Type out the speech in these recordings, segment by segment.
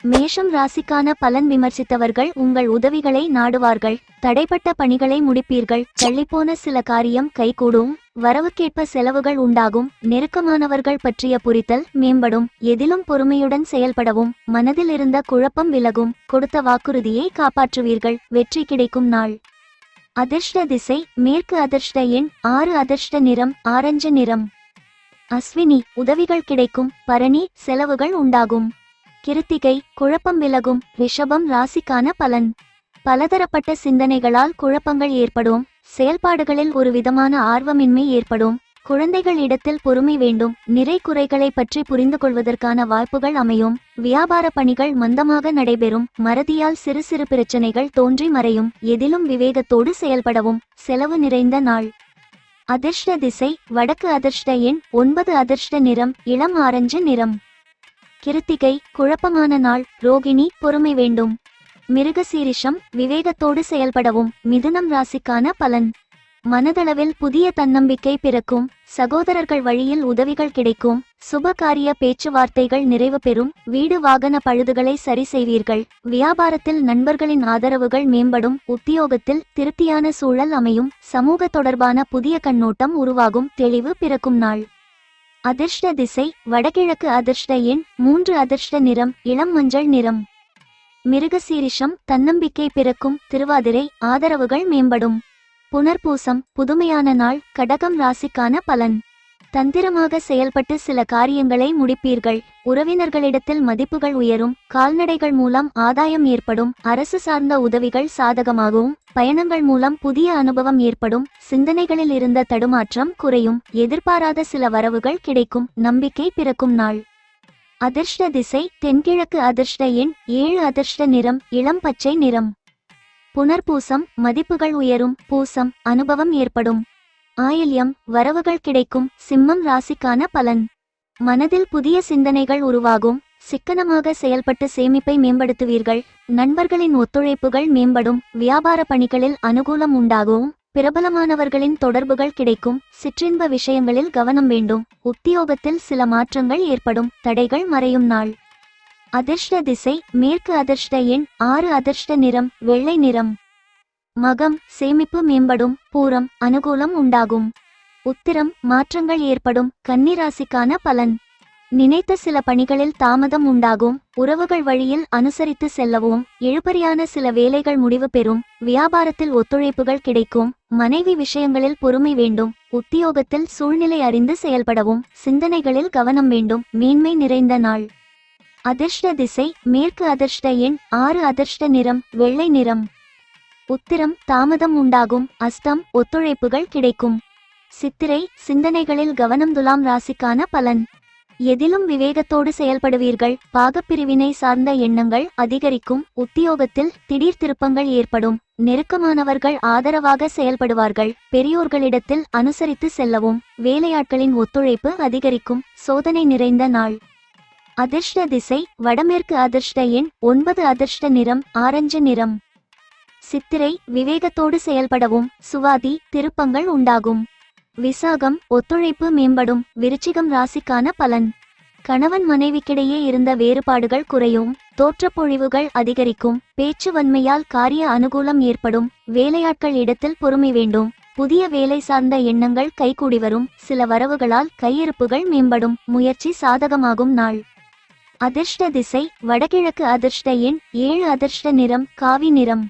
மேஷம் ராசிக்கான பலன். விமர்சித்தவர்கள் உங்கள் உதவிகளை நாடுவார்கள். தடைப்பட்ட பணிகளை முடிப்பீர்கள். தள்ளிப்போன சில காரியம் கைகூடும். வரவுக்கேற்ப செலவுகள் உண்டாகும். நெருக்கமானவர்கள் பற்றிய புரிதல் மேம்படும். எதிலும் பொறுமையுடன் செயல்படவும். மனதில் இருந்த குழப்பம் விலகும். கொடுத்த வாக்குறுதியை காப்பாற்றுவீர்கள். வெற்றி கிடைக்கும் நாள். அதிர்ஷ்ட திசை மேற்கு. அதிர்ஷ்ட எண் 6. அதிர்ஷ்ட நிறம் ஆரஞ்சு நிறம். அஸ்வினி உதவிகள் கிடைக்கும். பரணி செலவுகள் உண்டாகும். கிருத்திகை குழப்பம் விலகும். ரிஷபம் ராசிக்கான பலன். பலதரப்பட்ட சிந்தனைகளால் குழப்பங்கள் ஏற்படும். செயல்பாடுகளில் ஒரு விதமான ஆர்வமின்மை ஏற்படும். குழந்தைகள் இடத்தில் பொறுமை வேண்டும். நிறை குறைகளை பற்றி புரிந்து கொள்வதற்கான வாய்ப்புகள் அமையும். வியாபார பணிகள் மந்தமாக நடைபெறும். மறதியால் சிறு சிறு பிரச்சனைகள் தோன்றி மறையும். எதிலும் விவேகத்தோடு செயல்படவும். செலவு நிறைந்த நாள். அதிர்ஷ்ட திசை வடக்கு. அதிர்ஷ்ட எண் 9. அதிர்ஷ்ட நிறம் இளம் ஆரஞ்சு நிறம். கிருத்திகை குழப்பமான நாள். ரோகிணி பொறுமை வேண்டும். மிருகசீரிஷம் விவேகத்தோடு செயல்படவும். மிதுனம் ராசிக்கான பலன். மனதளவில் புதிய தன்னம்பிக்கை பிறக்கும். சகோதரர்கள் வழியில் உதவிகள் கிடைக்கும். சுப காரிய பேச்சுவார்த்தைகள் நிறைவு பெறும். வீடு வாகன பழுதுகளை சரி செய்வீர்கள். வியாபாரத்தில் நண்பர்களின் ஆதரவுகள் மேம்படும். உத்தியோகத்தில் திருப்தியான சூழல் அமையும். சமூக தொடர்பான புதிய கண்ணோட்டம் உருவாகும். தெளிவு பிறக்கும் நாள். அதிர்ஷ்ட திசை வடகிழக்கு. அதிர்ஷ்ட எண் 3. அதிர்ஷ்ட நிறம் இளம் மஞ்சள் நிறம். மிருகசீரிஷம் தன்னம்பிக்கை பிறக்கும். திருவாதிரை ஆதரவுகள் மேம்படும். புனர்பூசம் புதுமையான நாள். கடகம் ராசிக்கான பலன். தந்திரமாக செயல்பட்டு சில காரியங்களை முடிப்பீர்கள். உறவினர்களிடத்தில் மதிப்புகள் உயரும். கால்நடைகள் மூலம் ஆதாயம் ஏற்படும். அரசு சார்ந்த உதவிகள் சாதகமாகவும். பயணங்கள் மூலம் புதிய அனுபவம் ஏற்படும். சிந்தனைகளில் இருந்த தடுமாற்றம் குறையும். எதிர்பாராத சில வரவுகள் கிடைக்கும். நம்பிக்கை பிறக்கும் நாள். அதிர்ஷ்ட திசை தென்கிழக்கு. அதிர்ஷ்ட எண் 7. அதிர்ஷ்ட நிறம் இளம் பச்சை நிறம். புனர்பூசம் மதிப்புகள் உயரும். பூசம் அனுபவம் ஏற்படும். ஆயில்யம் வரவுகள் கிடைக்கும். சிம்மம் ராசிக்கான பலன். மனதில் புதிய சிந்தனைகள் உருவாகும். சிக்கனமாக செயல்பட்டு சேமிப்பை மேம்படுத்துவீர்கள். நண்பர்களின் ஒத்துழைப்புகள் மேம்படும். வியாபார பணிகளில் அனுகூலம் உண்டாகும். பிரபலமானவர்களின் தொடர்புகள் கிடைக்கும். சிற்றின்ப விஷயங்களில் கவனம் வேண்டும். உத்தியோகத்தில் சில மாற்றங்கள் ஏற்படும். தடைகள் மறையும் நாள். அதிர்ஷ்ட திசை மேற்கு. அதிர்ஷ்ட எண் 6. அதிர்ஷ்ட நிறம் வெள்ளை நிறம். மகம் சேமிப்பு மேம்படும். பூரம் அனுகூலம் உண்டாகும். உத்திரம் மாற்றங்கள் ஏற்படும். கன்னிராசிக்கான பலன். நினைத்த சில பணிகளில் தாமதம் உண்டாகும். உறவுகள் வழியில் அனுசரித்து செல்லவும். இழுபறியான சில வேலைகள் முடிவு பெறும். வியாபாரத்தில் ஒத்துழைப்புகள் கிடைக்கும். மனைவி விஷயங்களில் பொறுமை வேண்டும். உத்தியோகத்தில் சூழ்நிலை அறிந்து செயல்படவும். சிந்தனைகளில் கவனம் வேண்டும். மேன்மை நிறைந்த நாள். அதிர்ஷ்ட திசை மேற்கு. அதிர்ஷ்ட எண் 6. அதிர்ஷ்ட நிறம் வெள்ளை நிறம். உத்திரம் தாமதம் உண்டாகும். அஸ்தம் ஒத்துழைப்புகள் கிடைக்கும். சித்திரை சிந்தனைகளில் கவனம். துலாம் ராசிக்கான பலன். எதிலும் விவேகத்தோடு செயல்படுவீர்கள். பாகப்பிரிவினை சார்ந்த எண்ணங்கள் அதிகரிக்கும். உத்தியோகத்தில் திடீர் திருப்பங்கள் ஏற்படும். நெருக்கமானவர்கள் ஆதரவாக செயல்படுவார்கள். பெரியோர்களிடத்தில் அனுசரித்து செல்லவும். வேலையாட்களின் ஒத்துழைப்பு அதிகரிக்கும். சோதனை நிறைந்த நாள். அதிர்ஷ்ட திசை வடமேற்கு. அதிர்ஷ்ட எண் 9. அதிர்ஷ்ட நிறம் ஆரஞ்சு நிறம். சித்திரை விவேகத்தோடு செயல்படவும். சுவாதி திருப்பங்கள் உண்டாகும். விசாகம் ஒத்துழைப்பு மேம்படும். விருச்சிகம் ராசிக்கான பலன். கணவன் மனைவிக்கிடையே இருந்த வேறுபாடுகள் குறையும். தோற்றப்பொழிவுகள் அதிகரிக்கும். பேச்சு வன்மையால் காரிய அனுகூலம் ஏற்படும். வேலையாட்கள் இடத்தில் பொறுமை வேண்டும். புதிய வேலை சார்ந்த எண்ணங்கள் கைகூடி வரும். சில வரவுகளால் கையிருப்புகள் மேம்படும். முயற்சி சாதகமாகும் நாள். அதிர்ஷ்ட திசை வடகிழக்கு. அதிர்ஷ்ட எண் 7. அதிர்ஷ்ட நிறம் காவி நிறம்.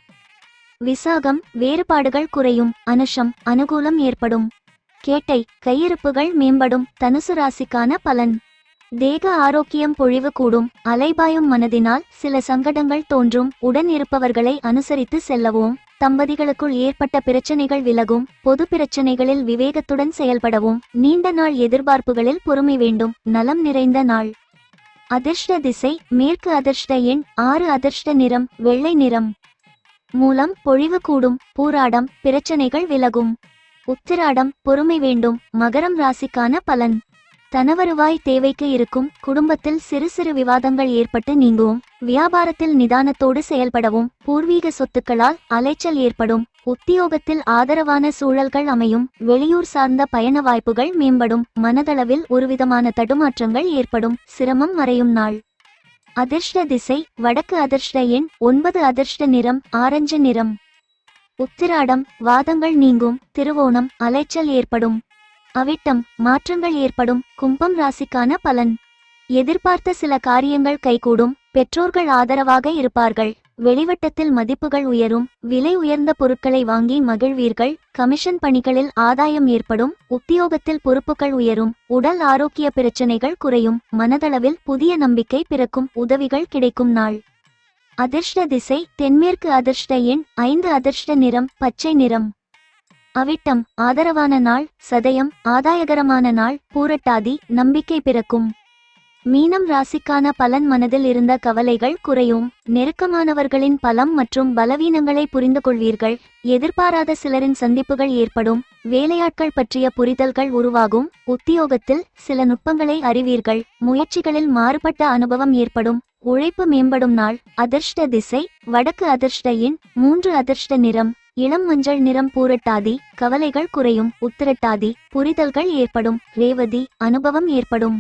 விசாகம் வேறுபாடுகள் குறையும். அனுஷம் அனுகூலம் ஏற்படும். கேட்டை கையிருப்புகள் மேம்படும். தனுசு ராசிக்கான பலன். தேக ஆரோக்கியம் பொழிவு கூடும். அலைபாயும் மனதினால் சில சங்கடங்கள் தோன்றும். உடன் இருப்பவர்களை அனுசரித்து செல்லவும். தம்பதிகளுக்குள் ஏற்பட்ட பிரச்சனைகள் விலகும். பொது பிரச்சனைகளில் விவேகத்துடன் செயல்படவும். நீண்ட நாள் எதிர்பார்ப்புகளில் பொறுமை வேண்டும். நலம் நிறைந்த நாள். அதிர்ஷ்ட திசை மேற்கு. அதிர்ஷ்ட எண் 6. அதிர்ஷ்ட நிறம் வெள்ளை நிறம். மூலம் பொழிவு கூடும். பூராடம் பிரச்சனைகள் விலகும். உத்திராடம் பொறுமை வேண்டும். மகரம் ராசிக்கான பலன். தனவருவாய் தேவைக்கு இருக்கும். குடும்பத்தில் சிறு சிறு விவாதங்கள் ஏற்பட்டு நீங்கும். வியாபாரத்தில் நிதானத்தோடு செயல்படவும். பூர்வீக சொத்துக்களால் அலைச்சல் ஏற்படும். உத்தியோகத்தில் ஆதரவான சூழல்கள் அமையும். வெளியூர் சார்ந்த பயண வாய்ப்புகள் மேம்படும். மனதளவில் ஒருவிதமான தடுமாற்றங்கள் ஏற்படும். சிரமம் மறையும் நாள். அதிர்ஷ்ட திசை வடக்கு. அதிர்ஷ்ட எண் 9. அதிர்ஷ்ட நிறம் ஆரஞ்சு நிறம். உத்திராடம் வாதங்கள் நீங்கும். திருவோணம் அலைச்சல் ஏற்படும். அவிட்டம் மாற்றங்கள் ஏற்படும். கும்பம் ராசிக்கான பலன். எதிர்பார்த்த சில காரியங்கள் கைகூடும். பெற்றோர்கள் ஆதரவாக இருப்பார்கள். வெளிவட்டத்தில் மதிப்புகள் உயரும். விலை உயர்ந்த பொருட்களை வாங்கி மகிழ்வீர்கள். கமிஷன் பணிகளில் ஆதாயம் ஏற்படும். உத்தியோகத்தில் பொறுப்புகள் உயரும். உடல் ஆரோக்கிய பிரச்சனைகள் குறையும். மனதளவில் புதிய நம்பிக்கை பிறக்கும். உதவிகள் கிடைக்கும் நாள். அதிர்ஷ்ட திசை தென்மேற்கு. அதிர்ஷ்ட எண் 5. அதிர்ஷ்ட நிறம் பச்சை நிறம். அவிட்டம் ஆதரவான நாள். சதயம் ஆதாயகரமான நாள். பூரட்டாதி நம்பிக்கை பிறக்கும். மீனம் ராசிக்கான பலன். மனதில் இருந்த கவலைகள் குறையும். நெருக்கமானவர்களின் பலம் மற்றும் பலவீனங்களை புரிந்து கொள்வீர்கள். எதிர்பாராத சிலரின் சந்திப்புகள் ஏற்படும். வேலையாட்கள் பற்றிய புரிதல்கள் உருவாகும். உத்தியோகத்தில் சில நுட்பங்களை அறிவீர்கள். முயற்சிகளில் மாறுபட்ட அனுபவம் ஏற்படும். உழைப்பு மேம்படும் நாள். அதிர்ஷ்ட திசை வடக்கு. அதிர்ஷ்ட எண் 3. அதிர்ஷ்ட நிறம் இளம் மஞ்சள் நிறம். பூரட்டாதி கவலைகள் குறையும். உத்திரட்டாதி புரிதல்கள் ஏற்படும். ரேவதி அனுபவம் ஏற்படும்.